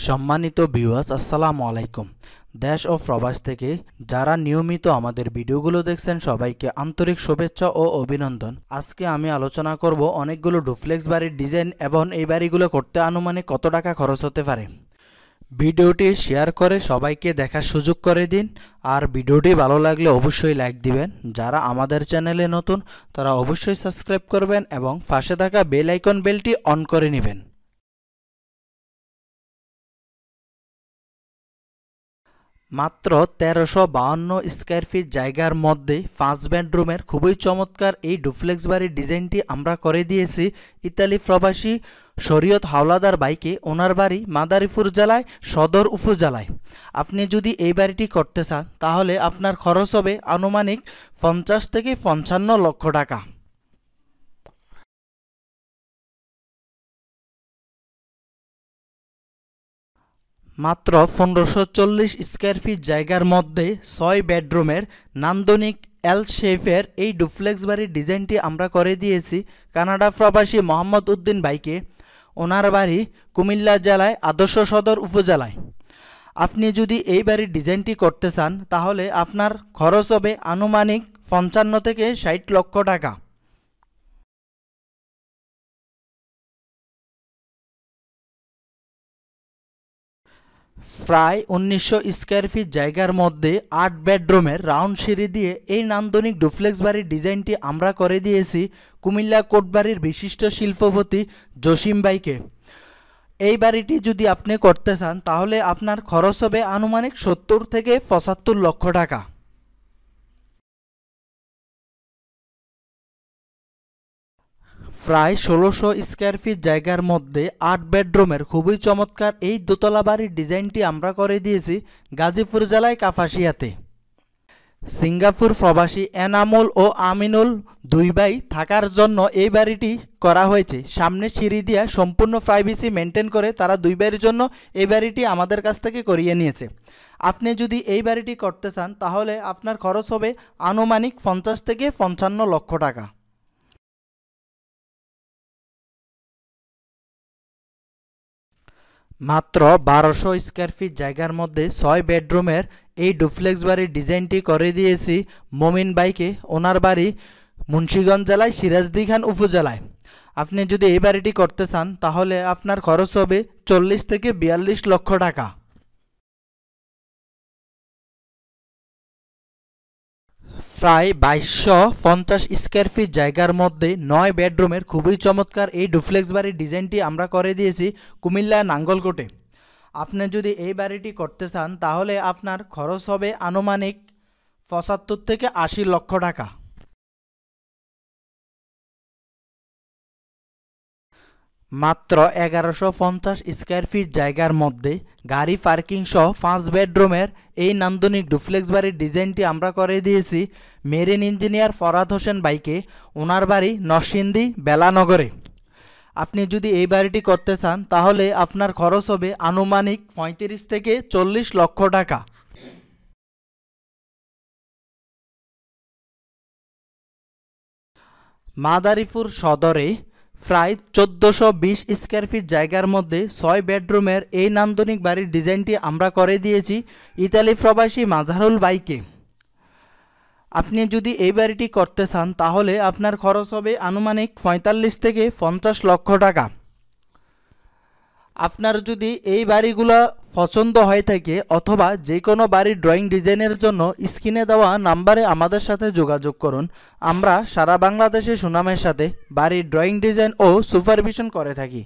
সম্মানিত ভিউয়ার্স, আসসালামু আলাইকুম। দেশ ও প্রবাস থেকে যারা নিয়মিত আমাদের ভিডিওগুলো দেখছেন সবাইকে আন্তরিক শুভেচ্ছা ও অভিনন্দন। আজকে আমি আলোচনা করব অনেকগুলো ডুপ্লেক্স বাড়ির ডিজাইন এবং এই বাড়িগুলো করতে আনুমানিক কত টাকা খরচ হতে পারে। ভিডিওটি শেয়ার করে সবাইকে দেখার সুযোগ করে দিন, আর ভিডিওটি ভালো লাগলে অবশ্যই লাইক দিবেন। যারা আমাদের চ্যানেলে নতুন তারা অবশ্যই সাবস্ক্রাইব করবেন এবং পাশে থাকা বেল আইকন বেলটি অন করে নেবেন। মাত্র ১৩৫২ স্কয়ার ফিট জায়গার মধ্যে ৫ বেডরুমের খুবই চমৎকার এই ডুপ্লেক্স বাড়ির ডিজাইনটি আমরা করে দিয়েছি ইতালি প্রবাসী শরীয়ত হাওলাদার বাইকে। ওনার বাড়ি মাদারীপুর জেলায় সদর উপজেলায়। আপনি যদি এই বাড়িটি করতে চান তাহলে আপনার খরচ হবে আনুমানিক ৫০ থেকে ৫৫ লক্ষ টাকা। মাত্র ১৫৪০ স্কয়ার ফিট জায়গার মধ্যে ৬ বেডরুমের নান্দনিক এল শেপের এই ডুপ্লেক্স বাড়ির ডিজাইনটি আমরা করে দিয়েছি কানাডা প্রবাসী মোহাম্মদ উদ্দিন ভাইকে। ওনার বাড়ি কুমিল্লা জেলায় আদর্শ সদর উপজেলায়। আপনি যদি এই বাড়ির ডিজাইনটি করতে চান তাহলে আপনার খরচ হবে আনুমানিক ৫৫ থেকে ৬০ লক্ষ টাকা। প্রায় ১৯০০ স্কয়ার ফিট জায়গার মধ্যে ৮ বেডরুমের রাউন্ড সিঁড়ি দিয়ে এই নান্দনিক ডুপ্লেক্স বাড়ির ডিজাইনটি আমরা করে দিয়েছি কুমিল্লা কোটবাড়ির বিশিষ্ট শিল্পপতি জসিম ভাইকে। এই বাড়িটি যদি আপনি করতে চান তাহলে আপনার খরচ হবে আনুমানিক ৭০ থেকে ৭৫ লক্ষ টাকা। প্রায় ১৬০০ স্কয়ার ফিট জায়গার মধ্যে ৮ বেডরুমের খুবই চমৎকার এই দোতলা বাড়ির ডিজাইনটি আমরা করে দিয়েছি গাজীপুর জেলায় কাপাসিয়াতে। সিঙ্গাপুর প্রবাসী এনামুল ও আমিনুল দুই ভাই থাকার জন্য এই বাড়িটি করা হয়েছে। সামনে সিঁড়ি দিয়া সম্পূর্ণ প্রাইভেসি মেনটেন করে তারা দুই ভাইয়ের জন্য এই বাড়িটি আমাদের কাছ থেকে করিয়ে নিয়েছে। আপনি যদি এই বাড়িটি করতে চান তাহলে আপনার খরচ হবে আনুমানিক ৫০ থেকে ৫৫ লক্ষ টাকা। মাত্র ১২০০ স্কয়ার ফিট জায়গার মধ্যে ৬ বেডরুমের এই ডুপ্লেক্স বাড়ির ডিজাইনটি করে দিয়েছি মমিন ভাইকে। ওনার বাড়ি মুন্সিগঞ্জ জেলায় সিরাজদি খান উপজেলায়। আপনি যদি এই বাড়িটি করতে চান তাহলে আপনার খরচ হবে ৪০ থেকে ৪২ লক্ষ টাকা। প্রায় ২২৫০ স্কয়ার ফিট জায়গার মধ্যে ৯ বেডরুমের খুবই চমৎকার এই ডুপ্লেক্স বাড়ির ডিজাইনটি আমরা করে দিয়েছি কুমিল্লা নাঙ্গলকোটে। আপনি যদি এই বাড়িটি করতে চান তাহলে আপনার খরচ হবে আনুমানিক ৭৫ থেকে ৮০ লক্ষ টাকা। মাত্র ১১৫০ স্কয়ার ফিট জায়গার মধ্যে গাড়ি পার্কিং সহ ৫ বেডরুমের এই নান্দনিক ডুপ্লেক্স বাড়ির ডিজাইনটি আমরা করে দিয়েছি মেরিন ইঞ্জিনিয়ার ফরহাদ হোসেন ভাইকে। ওনার বাড়ি নরসিংদী বেলানগরে। আপনি যদি এই বাড়িটি করতে চান তাহলে আপনার খরচ হবে আনুমানিক ৩৫ থেকে ৪০ লক্ষ টাকা। মাদারীপুর সদরে প্রায় ১৪২০ স্কয়ার ফিট জায়গার মধ্যে ৬ বেডরুমের এই নান্দনিক বাড়ির ডিজাইনটি আমরা করে দিয়েছি ইতালি প্রবাসী মাজহারুল ভাইকে। আপনি যদি এই বাড়িটি করতে চান তাহলে আপনার খরচ হবে আনুমানিক ৪৫ থেকে ৫০ লক্ষ টাকা। আপনার যদি এই বাড়িগুলো পছন্দ হয়ে থাকে অথবা যে কোনো বাড়ির ড্রয়িং ডিজাইনের জন্য স্ক্রিনে দেওয়া নাম্বারে আমাদের সাথে যোগাযোগ করুন। আমরা সারা বাংলাদেশে সুনামের সাথে বাড়ির ড্রয়িং ডিজাইন ও সুপারভিশন করে থাকি।